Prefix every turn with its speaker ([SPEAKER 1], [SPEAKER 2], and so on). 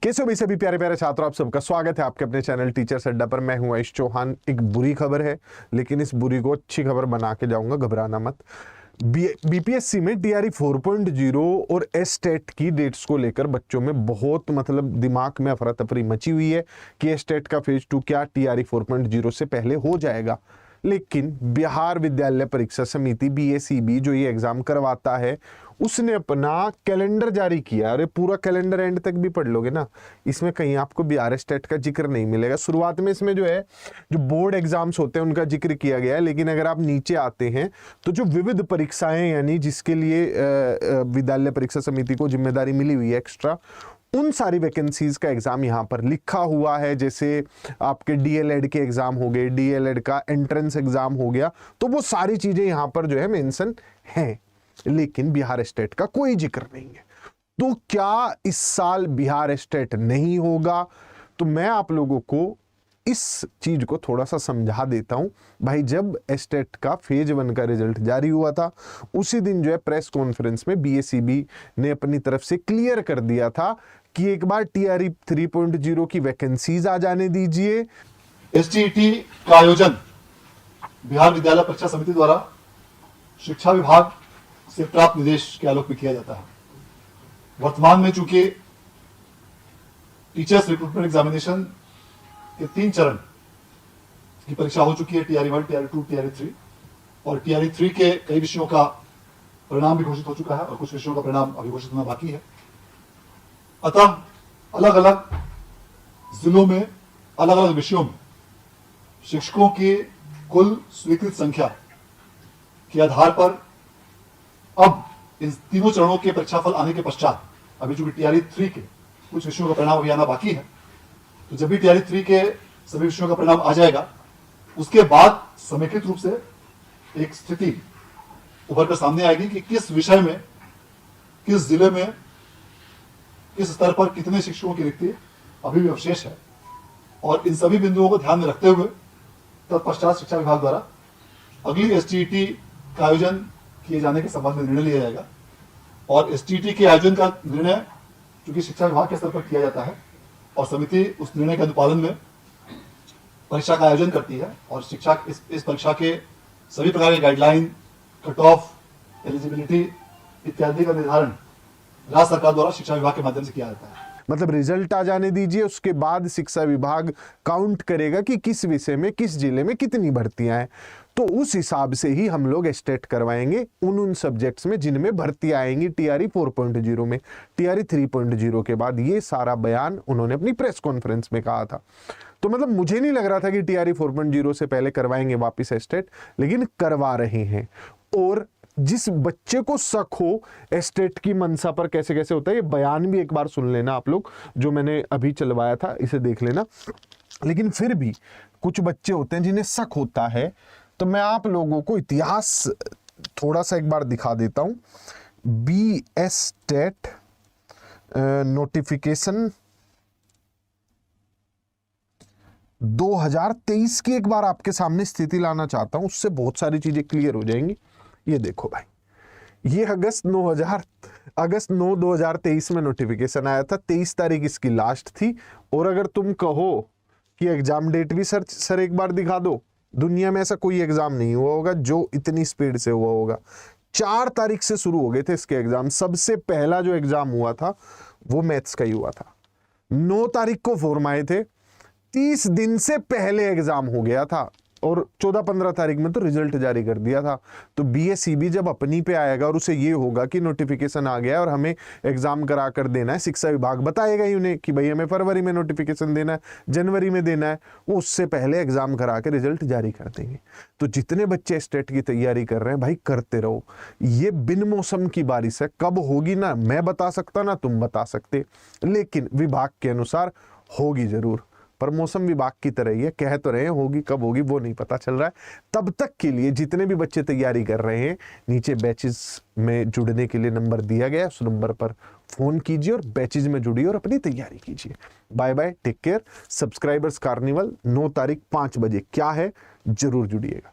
[SPEAKER 1] कैसे हो भाई सभी प्यारे प्यारे छात्रों, आप सबका स्वागत है आपके अपने चैनल टीचर्स अड्डा पर। मैं हूं आयुष चौहान। एक बुरी खबर है, लेकिन इस बुरी को अच्छी खबर बना के जाऊंगा, घबराना मत। बीपीएससी में टीआरई 4.0 और एसटेट की डेट्स को लेकर बच्चों में बहुत दिमाग में अफरा तफरी मची हुई है कि एसटेट का फेज 2 क्या टीआरई 4.0 से पहले हो जाएगा। लेकिन बिहार विद्यालय परीक्षा समिति बीएसईबी जो ये एग्जाम करवाता है, उसने अपना कैलेंडर जारी किया। अरे पूरा कैलेंडर एंड तक भी पढ़ लोगे ना, इसमें कहीं आपको बिहार स्टेट का जिक्र नहीं मिलेगा। शुरुआत में इसमें जो बोर्ड एग्जाम्स होते हैं उनका जिक्र किया गया है, लेकिन अगर आप नीचे आते हैं तो जो विविध परीक्षाएं यानी जिसके लिए विद्यालय परीक्षा समिति को जिम्मेदारी मिली हुई है एक्स्ट्रा, उन सारी वैकेंसीज का एग्जाम यहाँ पर लिखा हुआ है। जैसे आपके डीएलएड के एग्जाम हो गए, डीएलएड का एंट्रेंस एग्जाम हो गया, तो वो सारी चीजें यहाँ पर मेंशन हैं, लेकिन बिहार स्टेट का कोई जिक्र नहीं है। तो क्या इस साल बिहार स्टेट नहीं होगा? तो मैं आप लोगों को इस चीज को थोड़ा सा समझा देता हूं। भाई, जब एस्टेट का फेज 1 का रिजल्ट जारी हुआ था, उसी दिन प्रेस कॉन्फ्रेंस में बीएसईबी ने अपनी तरफ से क्लियर कर दिया था कि एक बार टीआरई 3.0 की वैकेंसीज आ जाने दीजिए।
[SPEAKER 2] एसटीईटी का आयोजन बिहार विद्यालय परीक्षा समिति द्वारा शिक्षा विभाग से प्राप्त निर्देश के आलोक में किया जाता है। वर्तमान में चूंकि टीचर्स रिक्रूटमेंट एग्जामिनेशन के 3 चरण की परीक्षा हो चुकी है, टीआरई 1, टीआरई 2, टीआरई 3, और टीआरई 3 के कई विषयों का परिणाम भी घोषित हो चुका है और कुछ विषयों का परिणाम अभी घोषित होना बाकी है। अतः अलग अलग जिलों में अलग अलग विषयों में शिक्षकों की कुल स्वीकृत संख्या के आधार पर अब इन तीनों चरणों के परीक्षाफल आने के पश्चात, अभी जो टीआरई 3 के कुछ विषयों का परिणाम अभी आना बाकी है, तो जब भी टीआरई 3 के सभी विषयों का परिणाम आ जाएगा, उसके बाद समेकित रूप से एक स्थिति उभर कर सामने आएगी कि किस विषय में, किस जिले में, किस स्तर पर कितने शिक्षकों की रिक्ति अभी भी अवशेष है। और इन सभी बिंदुओं को ध्यान में रखते हुए तत्पश्चात शिक्षा विभाग द्वारा अगली एसटीईटी का आयोजन किए जाने के संबंध में निर्णय लिया जाएगा। और एसटीईटी के आयोजन का निर्णय चूंकि शिक्षा विभाग के स्तर पर किया जाता है और समिति उस निर्णय के अनुपालन में परीक्षा का आयोजन करती है, और शिक्षा इस परीक्षा के सभी प्रकार के गाइडलाइन, कट ऑफ, एलिजिबिलिटी इत्यादि का निर्धारण राज्य सरकार द्वारा शिक्षा विभाग के माध्यम से किया जाता है।
[SPEAKER 1] रिजल्ट आ जाने दीजिए, उसके बाद शिक्षा विभाग काउंट करेगा कि किस विषय में, किस जिले में कितनी भर्तियां हैं। तो उस हिसाब से ही हम लोग स्टेट करवाएंगे उन सब्जेक्ट्स में जिनमें भर्तियां आएंगी टीआरई 4.0 में। टीआरई 3.0 के बाद ये सारा बयान उन्होंने अपनी प्रेस कॉन्फ्रेंस में कहा था। तो मुझे नहीं लग रहा था कि टीआरई 4.0 से पहले करवाएंगे वापिस स्टेट, लेकिन करवा रहे हैं। और जिस बच्चे को शक हो एस्टेट की मंशा पर कैसे कैसे होता है, ये बयान भी एक बार सुन लेना आप लोग, जो मैंने अभी चलवाया था, इसे देख लेना। लेकिन फिर भी कुछ बच्चे होते हैं जिन्हें शक होता है, तो मैं आप लोगों को इतिहास थोड़ा सा एक बार दिखा देता हूं। बीएसटेट नोटिफिकेशन 2023 की एक बार आपके सामने स्थिति लाना चाहता हूं, उससे बहुत सारी चीजें क्लियर हो जाएंगी। ये देखो भाई, ये अगस्त 9 2023 में नोटिफिकेशन आया था। 23 तारीख इसकी लास्ट थी। और अगर तुम कहो कि एग्जाम डेट भी सर एक बार दिखा दो, दुनिया में ऐसा कोई एग्जाम नहीं हुआ होगा जो इतनी स्पीड से हुआ होगा। 4 तारीख से शुरू हो गए थे इसके एग्जाम। सबसे पहला जो एग्जाम हुआ था वो मैथ्स का ही हुआ था। 9 तारीख को फॉर्म आए थे, 30 दिन से पहले एग्जाम हो गया था, और 14-15 तारीख में तो रिजल्ट जारी कर दिया था। तो बीएसईबी जब अपनी पे आएगा और उसे ये होगा कि नोटिफिकेशन आ गया और हमें एग्जाम करा कर देना है, शिक्षा विभाग बताएगा ही उन्हें कि भाई हमें फरवरी में नोटिफिकेशन देना है, जनवरी में देना है, वो उससे पहले एग्जाम करा के रिजल्ट जारी कर देंगे। तो जितने बच्चे स्टेट की तैयारी कर रहे हैं भाई, करते रहो। ये बिन मौसम की बारिश है, कब होगी ना मैं बता सकता ना तुम बता सकते, लेकिन विभाग के अनुसार होगी जरूर। पर मौसम विभाग की तरह ही है, कह तो रहे हैं होगी, कब होगी वो नहीं पता चल रहा है। तब तक के लिए जितने भी बच्चे तैयारी कर रहे हैं, नीचे बैचेस में जुड़ने के लिए नंबर दिया गया है, उस नंबर पर फोन कीजिए और बैचेस में जुड़िए और अपनी तैयारी कीजिए। Bye bye, take care. Subscribers carnival 9 तारीख 5 बजे क्या है, जरूर जुड़िएगा।